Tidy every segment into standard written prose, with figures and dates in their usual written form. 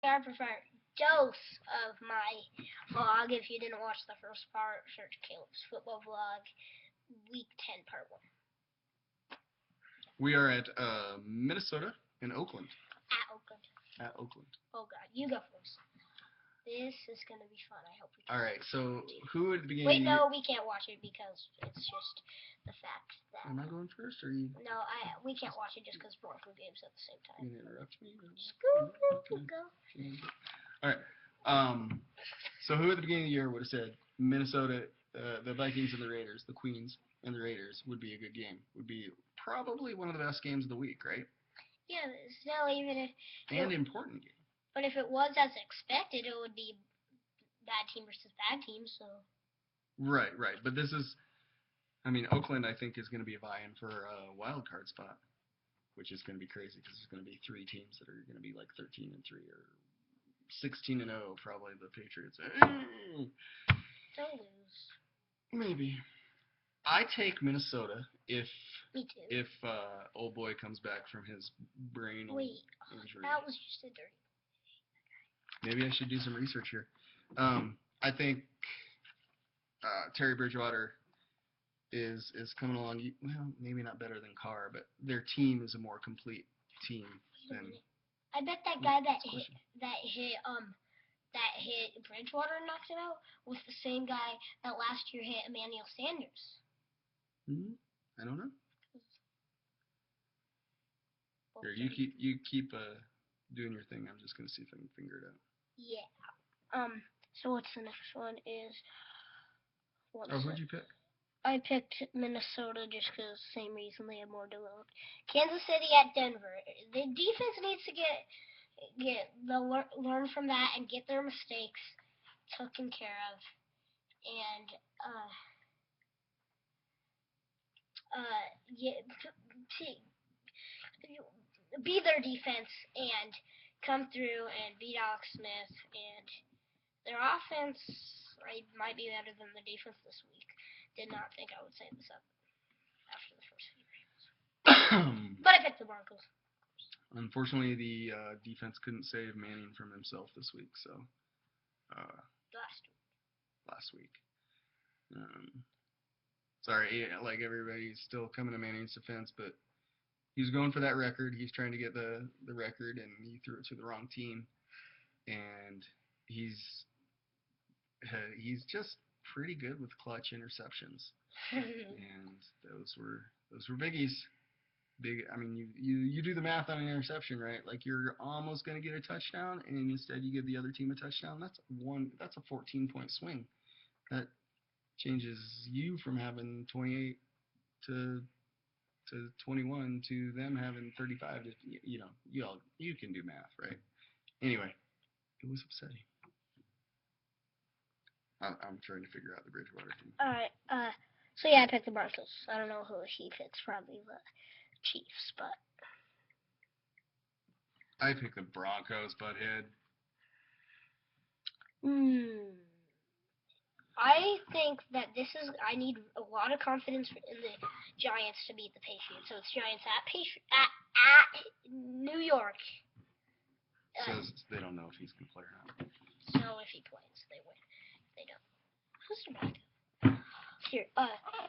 I prefer dose of my vlog. If you didn't watch the first part, search Caleb's football vlog, week 10, part 1. We are at Minnesota and Oakland. At Oakland. At Oakland. Oh, God. You go first. This is going to be fun. I hope we can. All right, so who at the beginning Wait, no, we can't watch it because it's just the fact that... Am I going first, or are you... No, we can't watch it just because both of games at the same time. You gonna interrupt me? Just go. All right. So who at the beginning of the year would have said Minnesota, the Vikings and the Raiders, the Queens and the Raiders would be a good game? Would be probably one of the best games of the week, right? Yeah, still even if... And important game. But if it was as expected, it would be bad team versus bad team, so... Right. But this is... I mean, Oakland, I think, is going to be vying for a wild card spot, which is going to be crazy because there's going to be 3 teams that are going to be like 13-3 or 16-0, probably the Patriots. Don't lose. Maybe. I take Minnesota if... Me too. If old boy comes back from his brain injury. That was just a dirty... Maybe I should do some research here. I think Terry Bridgewater is coming along. Well, maybe not better than Carr, but their team is a more complete team than. I bet that guy that hit Bridgewater and knocked it out was the same guy that last year hit Emmanuel Sanders. I don't know. Here, you keep doing your thing. I'm just gonna see if I can figure it out. Yeah. So what's the next one is... Who'd you pick? I picked Minnesota just because same reason, they have more developed. Kansas City at Denver. The defense needs to learn from that and get their mistakes taken care of, and be their defense and come through and beat Alex Smith. And their offense might be better than the defense this week. Did not think I would say this up after the first few games. But I picked the Broncos. Unfortunately, the defense couldn't save Manning from himself this week, so... Last week. Sorry, like everybody's still coming to Manning's defense, but he's going for that record. He's trying to get the record, and he threw it to the wrong team. And he's just pretty good with clutch interceptions. And those were biggies. I mean, you do the math on an interception, right? Like you're almost going to get a touchdown, and instead you give the other team a touchdown. That's a 14-point swing. That changes you from having 28 to 21 to them having 35. You can do math, right? Anyway, it was upsetting. I'm trying to figure out the Bridgewater team. All right. So yeah, I picked the Broncos. I don't know who he picks. Probably the Chiefs, but I picked the Broncos, butthead. I think that I need a lot of confidence in the Giants to beat the Patriots. So it's Giants at New York. Says they don't know if he's going to play or not. So if he plays, they win. If they don't. Who's the back? Here,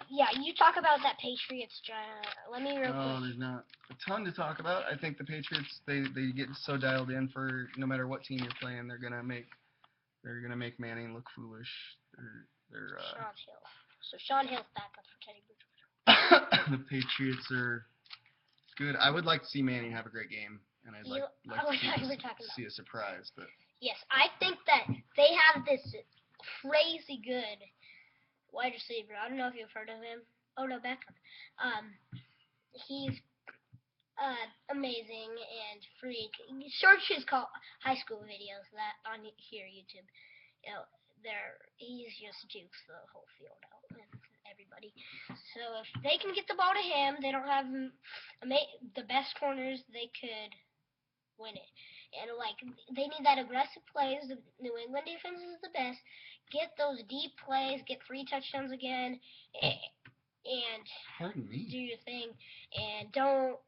yeah, you talk about that Patriots Giant. Let me real quick. Oh, there's not a ton to talk about. I think the Patriots they get so dialed in for no matter what team you're playing, they're gonna make Manning look foolish. They're Sean Hill. So Sean Hill's backup for Teddy Bridgewater. The Patriots are good. I would like to see Manning have a great game, and I'd like to see a surprise. But yes, I think that they have this crazy good wide receiver. I don't know if you've heard of him. Odell Beckham. He's amazing and freak. Search his high school videos that on here YouTube. He's just jukes the whole field out and everybody. So if they can get the ball to him, they don't have the best corners. They could win it. And they need that aggressive plays. The New England defense is the best. Get those deep plays, get free touchdowns again, and pardon me, do your thing. And don't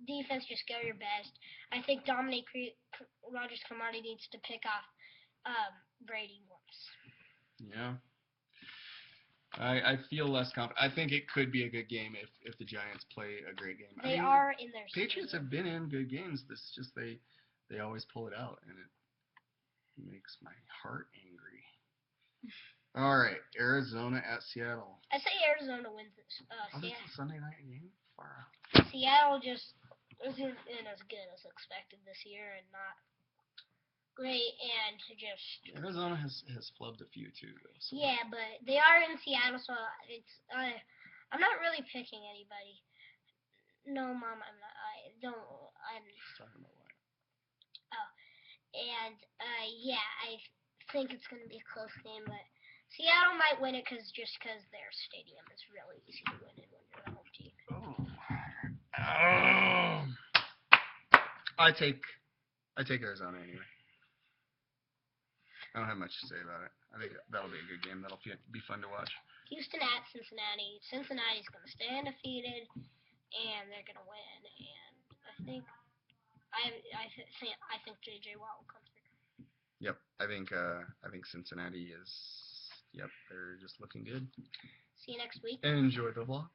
defense, just go your best. I think Dominic Rodgers-Cromartie needs to pick off Brady once. Yeah. I feel less confident. I think it could be a good game if the Giants play a great game. They are in their Patriots stadium. have been in good games. This is just they always pull it out, and it makes my heart angry. All right, Arizona at Seattle. I say Arizona wins this. This is a Sunday night game? Far out. Seattle just isn't as good as expected this year, and not great, and just Arizona has flubbed a few too, though. So. Yeah, but they are in Seattle, so it's I'm not really picking anybody. No, Mom, I'm not. I'm Talking about what? And yeah, I think it's gonna be a close game, but Seattle might win it because their stadium is really easy to win in when you're a home team. I take Arizona anyway. I don't have much to say about it. I think that'll be a good game. That'll be fun to watch. Houston at Cincinnati. Cincinnati's going to stay undefeated, and they're going to win. And I think J.J. Watt will come through. Yep, I think Cincinnati is. Yep, they're just looking good. See you next week. Enjoy the vlog.